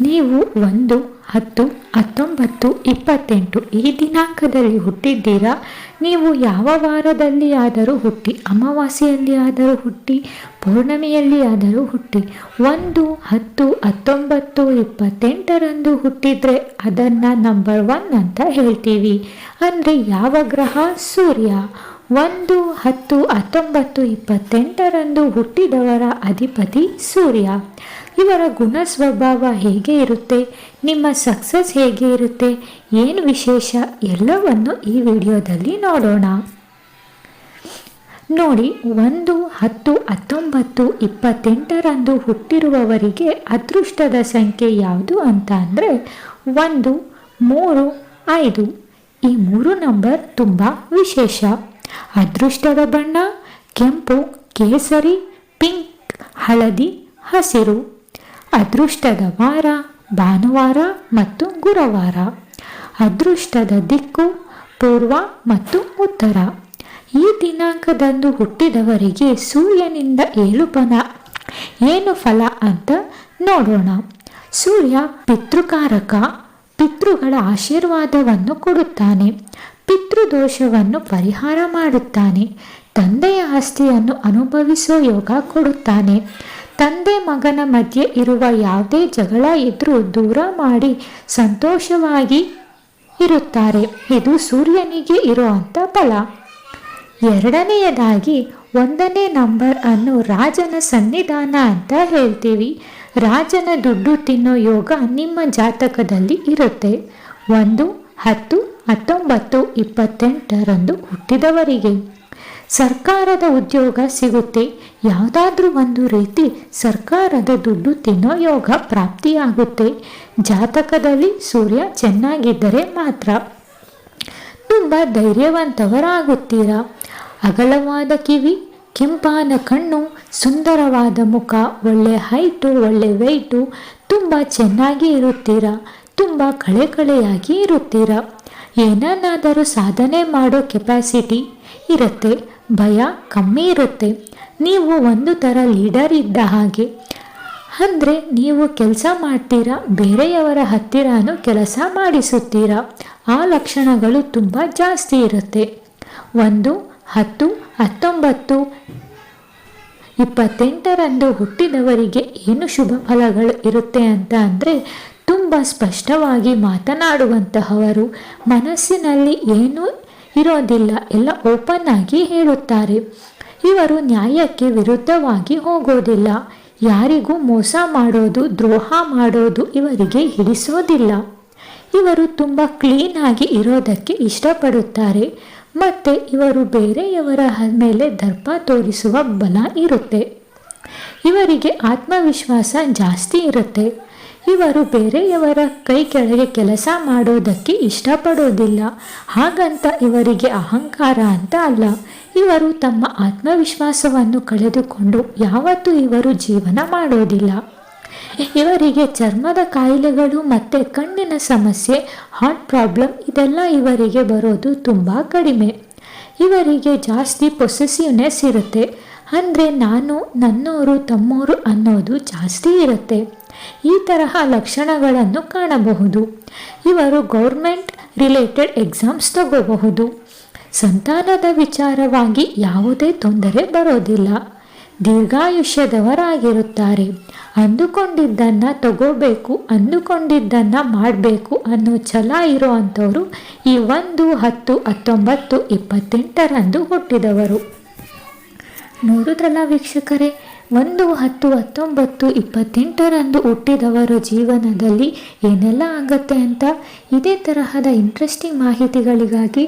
ನೀವು 1, 10, 19, 28 ಈ ದಿನಾಂಕದಲ್ಲಿ ಹುಟ್ಟಿದ್ದೀರಾ. ನೀವು ಯಾವ ವಾರದಲ್ಲಿ ಆದರೂ ಹುಟ್ಟಿ, ಅಮಾವಾಸ್ಯೆಯಲ್ಲಿ ಆದರೂ ಹುಟ್ಟಿ, ಪೌರ್ಣಮಿಯಲ್ಲಿ ಆದರೂ ಹುಟ್ಟಿ 1, 10, 19, 28ರಂದು ಹುಟ್ಟಿದರೆ ಅದನ್ನು ನಂಬರ್ 1 ಅಂತ ಹೇಳ್ತೀವಿ. ಅಂದರೆ ಯಾವ ಗ್ರಹ? ಸೂರ್ಯ. 1, 10, 19, 28ರಂದು ಹುಟ್ಟಿದವರ ಅಧಿಪತಿ ಸೂರ್ಯ. ಇವರ ಗುಣ ಸ್ವಭಾವ ಹೇಗೆ ಇರುತ್ತೆ, ನಿಮ್ಮ ಸಕ್ಸಸ್ ಹೇಗೆ ಇರುತ್ತೆ, ಏನು ವಿಶೇಷ ಎಲ್ಲವನ್ನು ಈ ವಿಡಿಯೋದಲ್ಲಿ ನೋಡೋಣ. ನೋಡಿ, 1, 10, 19, 28ರಂದು ಹುಟ್ಟಿರುವವರಿಗೆ ಅದೃಷ್ಟದ ಸಂಖ್ಯೆ ಯಾವುದು ಅಂತ ಅಂದರೆ 1, 3, 5 ಈ 3 ನಂಬರ್ ತುಂಬ ವಿಶೇಷ. ಅದೃಷ್ಟದ ಬಣ್ಣ ಕೆಂಪು, ಕೇಸರಿ, ಪಿಂಕ್, ಹಳದಿ, ಹಸಿರು. ಅದೃಷ್ಟದ ವಾರ ಭಾನುವಾರ ಮತ್ತು ಗುರುವಾರ. ಅದೃಷ್ಟದ ದಿಕ್ಕು ಪೂರ್ವ ಮತ್ತು ಉತ್ತರ. ಈ ದಿನಾಂಕದಂದು ಹುಟ್ಟಿದವರಿಗೆ ಸೂರ್ಯನಿಂದ ಏನು ಫಲ ಅಂತ ನೋಡೋಣ. ಸೂರ್ಯ ಪಿತೃಕಾರಕ. ಪಿತೃಗಳ ಆಶೀರ್ವಾದವನ್ನು ಕೊಡುತ್ತಾನೆ. ಪಿತೃದೋಷವನ್ನು ಪರಿಹಾರ ಮಾಡುತ್ತಾನೆ. ತಂದೆಯ ಆಸ್ತಿಯನ್ನು ಅನುಭವಿಸೋ ಯೋಗ ಕೊಡುತ್ತಾನೆ. ತಂದೆ ಮಗನ ಮಧ್ಯೆ ಇರುವ ಯಾವುದೇ ಜಗಳ ಇದ್ರೂ ದೂರ ಮಾಡಿ ಸಂತೋಷವಾಗಿ ಇರುತ್ತಾರೆ. ಇದು ಸೂರ್ಯನಿಗೆ ಇರುವಂಥ ಫಲ. ಎರಡನೆಯದಾಗಿ 1ನೇ ನಂಬರ್ ಅನ್ನು ರಾಜನ ಸನ್ನಿಧಾನ ಅಂತ ಹೇಳ್ತೀವಿ. ರಾಜನ ದುಡ್ಡು ತಿನ್ನೋ ಯೋಗ ನಿಮ್ಮ ಜಾತಕದಲ್ಲಿ ಇರುತ್ತೆ. 1, 10, 19, 28ರಂದು ಹುಟ್ಟಿದವರಿಗೆ ಸರ್ಕಾರದ ಉದ್ಯೋಗ ಸಿಗುತ್ತೆ. ಯಾವುದಾದ್ರೂ ಒಂದು ರೀತಿ ಸರ್ಕಾರದ ದುಡ್ಡು ತಿನ್ನೋ ಯೋಗ ಪ್ರಾಪ್ತಿಯಾಗುತ್ತೆ. ಜಾತಕದಲ್ಲಿ ಸೂರ್ಯ ಚೆನ್ನಾಗಿದ್ದರೆ ಮಾತ್ರ. ತುಂಬ ಧೈರ್ಯವಂತವರಾಗುತ್ತೀರಾ. ಅಗಲವಾದ ಕಿವಿ, ಕೆಂಪಾದ ಕಣ್ಣು, ಸುಂದರವಾದ ಮುಖ, ಒಳ್ಳೆ ಹೈಟು, ಒಳ್ಳೆ ವೆಯ್ಟು, ತುಂಬ ಚೆನ್ನಾಗಿ ಇರುತ್ತೀರಾ. ತುಂಬ ಕಳೆಯಾಗಿ ಇರುತ್ತೀರಾ. ಏನನ್ನಾದರೂ ಸಾಧನೆ ಮಾಡೋ ಕೆಪಾಸಿಟಿ ಇರುತ್ತೆ. ಭಯ ಕಮ್ಮಿ ಇರುತ್ತೆ. ನೀವು ಒಂದು ಥರ ಲೀಡರ್ ಇದ್ದ ಹಾಗೆ. ಅಂದರೆ ನೀವು ಕೆಲಸ ಮಾಡ್ತೀರಾ, ಬೇರೆಯವರ ಹತ್ತಿರನೂ ಕೆಲಸ ಮಾಡಿಸುತ್ತೀರಾ. ಆ ಲಕ್ಷಣಗಳು ತುಂಬ ಜಾಸ್ತಿ ಇರುತ್ತೆ. 1, 10, 19, 28ರಂದು ಹುಟ್ಟಿದವರಿಗೆ ಏನು ಶುಭ ಫಲಗಳು ಇರುತ್ತೆ ಅಂತ ಅಂದರೆ ತುಂಬ ಸ್ಪಷ್ಟವಾಗಿ ಮಾತನಾಡುವಂತಹವರು. ಮನಸ್ಸಿನಲ್ಲಿ ಏನೂ ಇರೋದಿಲ್ಲ, ಎಲ್ಲ ಓಪನ್ ಆಗಿ ಹೇಳುತ್ತಾರೆ. ಇವರು ನ್ಯಾಯಕ್ಕೆ ವಿರುದ್ಧವಾಗಿ ಹೋಗೋದಿಲ್ಲ. ಯಾರಿಗೂ ಮೋಸ ಮಾಡೋದು, ದ್ರೋಹ ಮಾಡೋದು ಇವರಿಗೆ ಹಿಡಿಸೋದಿಲ್ಲ. ಇವರು ತುಂಬ ಕ್ಲೀನಾಗಿ ಇರೋದಕ್ಕೆ ಇಷ್ಟಪಡುತ್ತಾರೆ. ಮತ್ತು ಇವರು ಬೇರೆಯವರ ಮೇಲೆ ದರ್ಪ ತೋರಿಸುವ ಬಲ ಇರುತ್ತೆ. ಇವರಿಗೆ ಆತ್ಮವಿಶ್ವಾಸ ಜಾಸ್ತಿ ಇರುತ್ತೆ. ಇವರು ಬೇರೆಯವರ ಕೈ ಕೆಳಗೆ ಕೆಲಸ ಮಾಡೋದಕ್ಕೆ ಇಷ್ಟಪಡೋದಿಲ್ಲ. ಹಾಗಂತ ಇವರಿಗೆ ಅಹಂಕಾರ ಅಂತ ಅಲ್ಲ. ಇವರು ತಮ್ಮ ಆತ್ಮವಿಶ್ವಾಸವನ್ನು ಕಳೆದುಕೊಂಡು ಯಾವತ್ತೂ ಇವರು ಜೀವನ ಮಾಡೋದಿಲ್ಲ. ಇವರಿಗೆ ಚರ್ಮದ ಕಾಯಿಲೆಗಳು ಮತ್ತು ಕಣ್ಣಿನ ಸಮಸ್ಯೆ, ಹಾರ್ಟ್ ಪ್ರಾಬ್ಲಮ್ ಇದೆಲ್ಲ ಇವರಿಗೆ ಬರೋದು ತುಂಬ ಕಡಿಮೆ. ಇವರಿಗೆ ಜಾಸ್ತಿ ಪೊಸೆಸಿವ್ನೆಸ್ ಇರುತ್ತೆ. ಅಂದರೆ ನಾನು, ನನ್ನೋರು, ತಮ್ಮೋರು ಅನ್ನೋದು ಜಾಸ್ತಿ ಇರುತ್ತೆ. ಈ ತರಹ ಲಕ್ಷಣಗಳನ್ನು ಕಾಣಬಹುದು. ಇವರು ಗೌರ್ಮೆಂಟ್ ರಿಲೇಟೆಡ್ ಎಕ್ಸಾಮ್ಸ್ ತಗೋಬಹುದು. ಸಂತಾನದ ವಿಚಾರವಾಗಿ ಯಾವುದೇ ತೊಂದರೆ ಬರೋದಿಲ್ಲ. ದೀರ್ಘಾಯುಷ್ಯದವರಾಗಿರುತ್ತಾರೆ. ಅಂದುಕೊಂಡಿದ್ದನ್ನು ತಗೋಬೇಕು, ಅಂದುಕೊಂಡಿದ್ದನ್ನು ಮಾಡಬೇಕು ಅನ್ನೋ ಛಲ ಇರೋ ಅಂಥವರು ಈ 1, 10, 19, 28ರಂದು ಹುಟ್ಟಿದವರು. ನೋಡಿದ್ರಲ್ಲ ವೀಕ್ಷಕರೇ, 1, 10, 19, 28ರಂದು ಹುಟ್ಟಿದವರ ಜೀವನದಲ್ಲಿ ಏನೆಲ್ಲ ಆಗುತ್ತೆ ಅಂತ. ಇದೇ ತರಹದ ಇಂಟ್ರೆಸ್ಟಿಂಗ್ ಮಾಹಿತಿಗಳಿಗಾಗಿ